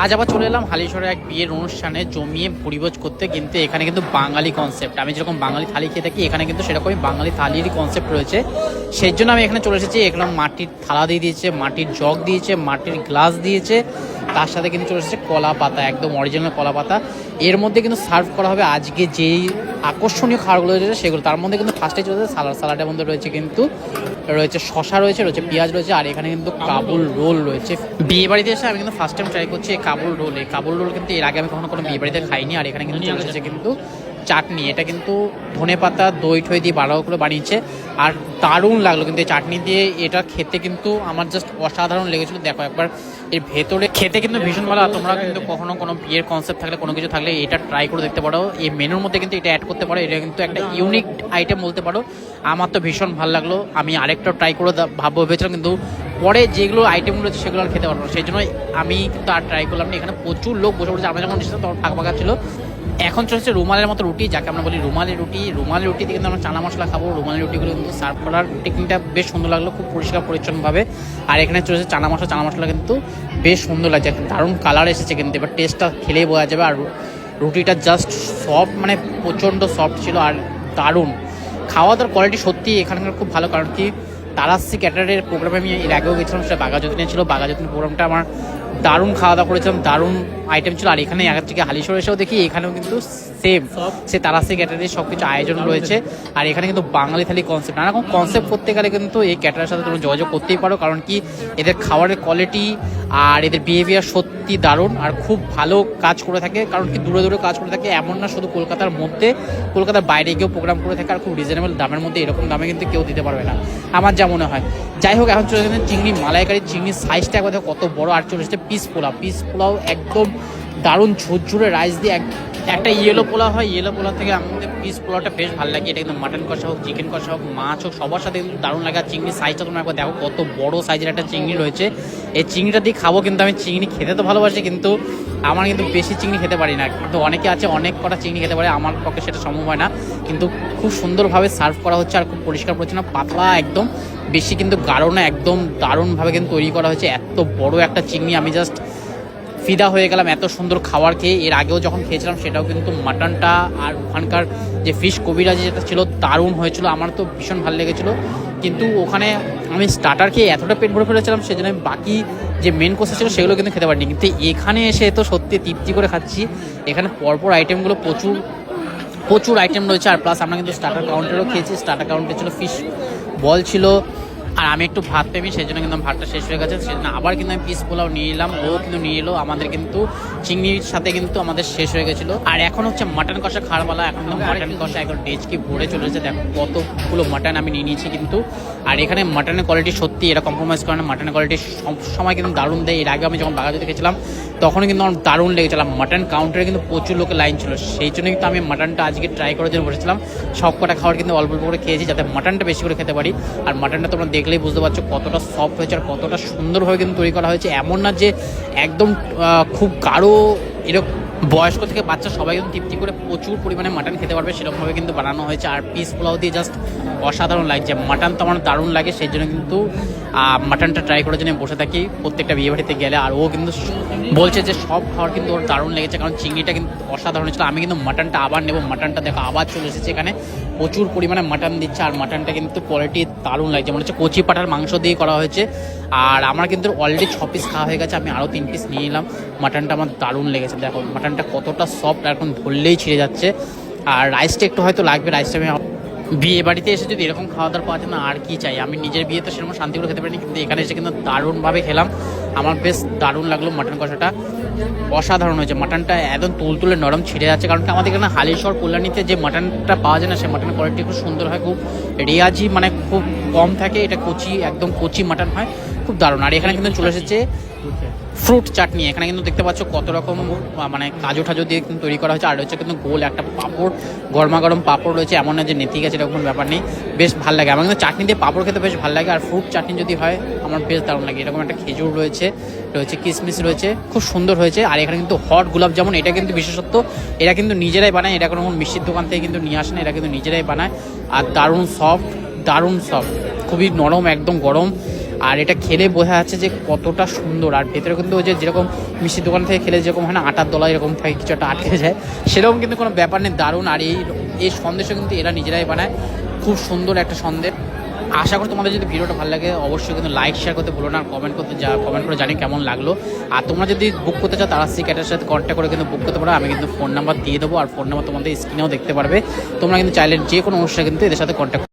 আজ আবার চলে এলাম হালিশহরে এক বিয়ের অনুষ্ঠানে জমিয়ে ভুরিভোজ করতে, কিন্তু এখানে কিন্তু বাঙালি কনসেপ্ট। আমি যেরকম বাঙালি থালি খেয়ে থাকি, এখানে কিন্তু সেরকমই বাঙালি থালিরই কনসেপ্ট রয়েছে। সেই জন্য আমি এখানে চলে এসেছি। এখানে মাটির থালা দিয়ে দিয়েছে, মাটির জগ দিয়েছে, মাটির গ্লাস দিয়েছে, তার সাথে কিন্তু চলে এসেছে কলা পাতা, একদম অরিজিনাল কলা পাতা। এর মধ্যে কিন্তু সার্ভ করা হবে আজকে যেই আকর্ষণীয় খাবারগুলো রয়েছে সেগুলো। তার মধ্যে কিন্তু ফার্স্টে চলে যাচ্ছে সালাড। সালাডের মধ্যে রয়েছে কিন্তু রয়েছে শশা, রয়েছে পেঁয়াজ রয়েছে, আর এখানে কিন্তু কাবুল রোল রয়েছে। বিয়ে বাড়িতে এসে আমি কিন্তু ফার্স্ট টাইম ট্রাই করছি এই কাবুল রোল। এই কাবুল রোল কিন্তু এর আগে আমি কখনো কোনো বিয়ে বাড়িতে খাইনি। আর এখানে কিন্তু চলে এসেছে কিন্তু চাটনি। এটা কিন্তু ধনেপাতা দই ঠই দিয়ে বাড়াও করে বানিয়েছে, আর দারুণ লাগলো কিন্তু এই চাটনি দিয়ে। এটা খেতে কিন্তু আমার জাস্ট অসাধারণ লেগেছিলো। দেখো একবার এর ভেতরে খেতে কিন্তু ভীষণ ভালো। আর তোমরা কিন্তু কখনো কোনো বিয়ের কনসেপ্ট থাকলে, কোনো কিছু থাকলে এটা ট্রাই করে দেখতে পারো। এই মেনুর মধ্যে কিন্তু এটা অ্যাড করতে পারো। এটা কিন্তু একটা ইউনিক আইটেম বলতে পারো। আমার তো ভীষণ ভালো লাগলো। আমি আরেকটা ট্রাই করে ভেবেছিলাম, কিন্তু পরে যেগুলো আইটেমগুলো রয়েছে সেগুলো আর খেতে পারবো না, সেই জন্য আমি কিন্তু আর ট্রাই করলাম না। এখানে প্রচুর লোক বসে পড়েছে। আমরা যখন এসেছিলাম তখন ফাঁকা ফাঁকা ছিল। এখন চলছে রুমালের মতো রুটি, যাকে আমরা বলি রুমালি রুটি। রুমালি রুটিতে কিন্তু আমরা চানা মশলা খাবো। রুমালি রুটিগুলো কিন্তু সার্ভ করার টেকনিকটা বেশ সুন্দর লাগলো, খুব পরিষ্কার পরিচ্ছন্নভাবে। আর এখানে চলেছে চানা মশলা কিন্তু বেশ সুন্দর লাগছে, দারুণ কালার এসেছে কিন্তু। এবার টেস্টটা খেলেই বোঝা যাবে। আর রুটিটা জাস্ট সফট, মানে প্রচণ্ড সফট ছিল আর দারুণ। খাওয়া দাওয়ার কোয়ালিটি সত্যি এখানকার খুব ভালো। কারণ কি, তারাসি ক্যাটারের প্রোগ্রামে আমি এর আগেও গেছিলাম, সেটা বাঘাযতীনে ছিল। বাঘাযতীন প্রোগ্রামটা আমার দারুণ খাওয়া দাওয়া করেছিলাম, দারুণ আইটেম ছিল। আর এখানে আগের থেকে হালিশহর এসেও দেখি এখানেও কিন্তু সেম সে তারাসি ক্যাটারের সব কিছু আয়োজন রয়েছে। আর এখানে কিন্তু বাঙালি থালি কনসেপ্ট, নানা রকম কনসেপ্ট করতে গেলে কিন্তু এই ক্যাটারের সাথে তুমি যোগাযোগ করতেই পারো। কারণ কি, এদের খাবারের কোয়ালিটি আর এদের বিহেভিয়ার সত্যি দারুণ, আর খুব ভালো কাজ করে থাকে। কারণ কি, দূরে দূরে কাজ করে থাকে, এমন না শুধু কলকাতার মধ্যে, কলকাতার বাইরে গিয়েও প্রোগ্রাম করে থাকে। আর খুব রিজনেবল দামের মধ্যে, এরকম দামে কিন্তু কেউ দিতে পারবে না, আমার যা মনে হয়। যাই হোক, এখন চলে এসেছে চিংড়ি মালাইকারি। চিংড়ির সাইজটা একবার দেখো কত বড়। আর চলে এসেছে পিস পোলাও একদম দারুণ ঝুরঝুরে রাইস দিয়ে। একটা ইয়েলো পোলাও হয়, ইয়েলো পোলাও থেকে আমাদের পিস পোলাওটা বেশ ভালো লাগে। এটা কিন্তু মাটন কষা হোক, চিকেন কষা হোক, মাছ হোক, সবার সাথে কিন্তু দারুণ লাগে। আর চিংড়ির সাইজটা তোমরা একবার দেখো কত বড় সাইজের একটা চিংড়ি রয়েছে। এই চিংড়িটা দিয়ে খাবো, কিন্তু আমি চিংড়ি খেতে তো ভালোবাসি, কিন্তু আমার কিন্তু বেশি চিংড়ি খেতে পারি না। কিন্তু অনেকে আছে অনেক কটা চিংড়ি খেতে পারে, আমার পক্ষে সেটা সম্ভব হয় না। কিন্তু খুব সুন্দরভাবে সার্ভ করা হচ্ছে, আর খুব পরিষ্কার পরিচ্ছন্ন, পাতলা একদম, বেশি কিন্তু গাঢ় না, একদম দারুণভাবে কিন্তু তৈরি করা হয়েছে। এত বড় একটা চিংড়ি, আমি জাস্ট ফিদা হয়ে গেলাম এত সুন্দর খাবার খেয়ে। এর আগেও যখন খেয়েছিলাম সেটাও কিন্তু মাটনটা আর ওখানকার যে ফিশ কবিরাজি যেটা ছিল দারুণ হয়েছিল, আমার তো ভীষণ ভালো লেগেছিলো। কিন্তু ওখানে আমি স্টার্টার খেয়ে এতটা পেট ভরে ফেলেছিলাম, সেজন্য আমি বাকি যে মেন কোর্স ছিল সেগুলো কিন্তু খেতে পারিনি। কিন্তু এখানে এসে তো সত্যি তৃপ্তি করে খাচ্ছি। এখানে পরপর আইটেমগুলো প্রচুর আইটেম রয়েছে। আর প্লাস আমরা কিন্তু স্টার্টার কাউন্টারও খেয়েছি। স্টার্টার কাউন্টার ছিল ফিশ বল ছিল, আর আমি একটু ভাত পেমি, সেই জন্য কিন্তু ভাতটা শেষ হয়ে গেছে। সেজন্য আবার কিন্তু আমি পিস পোলাও নিয়ে এলাম, ও কিন্তু নিয়ে এলো। আমাদের কিন্তু চিংড়ির সাথে কিন্তু আমাদের শেষ হয়ে গেছিলো। আর এখন হচ্ছে মাটন কষা খাওয়ারবেলা। এখন কিন্তু মাটন কষা এখন ডেচকি ভরে চলেছে। দেখো কতগুলো মাটন আমি নিয়ে নিয়েছি কিন্তু। আর এখানে মাটনের কোয়ালিটি সত্যি এরা কম্প্রোমাইজ করে না। মাটনের কোয়ালিটি সব সময় কিন্তু দারুণ দেয়। এর আগে আমি যখন বাঘাযতীনে গেছিলাম তখন কিন্তু আমার দারুণ লেগেছিলাম। মাটন কাউন্টারে কিন্তু প্রচুর লোকের লাইন ছিল, সেই জন্য কিন্তু আমি মাটনটা আজকে ট্রাই করার জন্য বসেছিলাম। সব কটা খাবার কিন্তু অল্প অল্প করে খেয়েছি, যাতে মাটনটা বেশি করে খেতে পারি। আর মাটনটা তোমরা দেখলেই বুঝতে পারছো কতটা সফট হয়েছে আর কতটা সুন্দরভাবে কিন্তু তৈরি করা হয়েছে। এমন না যে একদম খুব গাঢ়, এরকম বয়স্ক থেকে বাচ্চা সবাই কিন্তু তৃপ্তি করে প্রচুর পরিমাণে মাটন খেতে পারবে, সেরকমভাবে কিন্তু বানানো হয়েছে। আর পিস পোলাও দিয়ে জাস্ট অসাধারণ লাগছে। মাটন তো আমার দারুণ লাগে, সেই জন্য কিন্তু মাটনটা ট্রাই করার জন্য বসে থাকি প্রত্যেকটা বিয়ে বাড়িতে গেলে। আর ও কিন্তু বলছে যে সব খাবার কিন্তু ওর দারুণ লেগেছে, কারণ চিংড়িটা কিন্তু অসাধারণ ছিল। আমি কিন্তু মাটনটা আবার নেবো। মাটনটা দেখো আবার চলে এসেছে, এখানে প্রচুর পরিমাণে মাটন দিচ্ছে। আর মাটনটা কিন্তু কোয়ালিটি দারুণ লাগছে, মনে হচ্ছে কচি পাঠার মাংস দিয়ে করা হয়েছে। আর আমার কিন্তু অলরেডি 6 পিস খাওয়া হয়ে গেছে, আমি আরও 3 পিস নিয়ে নিলাম। মাটনটা আমার দারুণ লেগেছে। দেখো মাটনটা কতটা সফট, এখন ধরলেই ছিঁড়ে যাচ্ছে। আর রাইসটা একটু হয়তো লাগবে, রাইসটা আমি বিয়ে বাড়িতে এসে যদি এরকম খাওয়া দাওয়া পাওয়া যায় না, আর কি চাই। আমি নিজের বিয়ে তো সেরকম শান্তি করে খেতে পারিনি, কিন্তু এখানে এসে কিন্তু দারুণভাবে খেলাম। আমার বেশ দারুণ লাগলো। মাটন কষাটা অসাধারণ হয়েছে। মাটনটা একদম তুলতুলে নরম ছিঁড়ে যাচ্ছে। কারণ কি, আমাদের এখানে হালিশহর কল্যাণীতে যে মাটনটা পাওয়া যায় না, সেই মাটনের কোয়ালিটি খুব সুন্দর হয়, খুব রেয়াজি, মানে খুব কম থাকে। এটা কচি, একদম কচি মাটন হয়, খুব দারুণ। আর এখানে কিন্তু চলে এসেছে ফ্রুট চাটনি। এখানে কিন্তু দেখতে পাচ্ছ কত রকম মানে কাজু ঠাজু দিয়ে কিন্তু তৈরি করা হয়েছে। আর হচ্ছে কিন্তু গোল একটা পাঁপড়, গরমা গরম পাঁপড় রয়েছে, এমন না যে নেতি গেছে, এরকম ব্যাপার নেই। বেশ ভালো লাগে আমার কিন্তু চাটনি দিয়ে পাঁপড় খেতে বেশ ভালো লাগে। আর ফ্রুট চাটনি যদি হয় আমার বেশ দারুণ লাগে। এরকম একটা খেজুর রয়েছে, কিশমিশ রয়েছে, খুব সুন্দর হয়েছে। আর এখানে কিন্তু হট গোলাপ জামুন, এটা কিন্তু বিশেষত্ব, এরা কিন্তু নিজেরাই বানায়। এটা কোনো মিষ্টির দোকান থেকে কিন্তু নিয়ে আসে না, এরা কিন্তু নিজেরাই বানায়। আর দারুণ সফট, খুবই নরম, একদম গরম। আর এটা খেলে বোঝা যাচ্ছে যে কতটা সুন্দর। আর ভেতরে কিন্তু ওই যে যেরকম মিষ্টির দোকান থেকে খেলে যেরকম হয় না আটার দলা এরকম থাকে কিছু একটা আটকে যায়, সেরকম কিন্তু কোনো ব্যাপার নেই, দারুণ। আর এই সন্দেশও কিন্তু এরা নিজেরাই বানায়, খুব সুন্দর একটা সন্দেশ। আশা করি তোমাদের যদি ভিডিওটা ভালো লাগে অবশ্যই কিন্তু লাইক শেয়ার করতে ভুলো না, আর কমেন্ট করে জানি কেমন লাগলো। আর তোমরা যদি বুক করতে চাও তারা ক্যাটার সাথে কন্ট্যাক্ট করে কিন্তু বুক করতে পারো। আমি কিন্তু ফোন নাম্বার দিয়ে দেবো, আর ফোন নাম্বার তোমাদের স্ক্রিনেও দেখতে পারবে। তোমরা কিন্তু চাইলে যে কোনো অনুষ্ঠানে কিন্তু এদের সাথে কন্ট্যাক্ট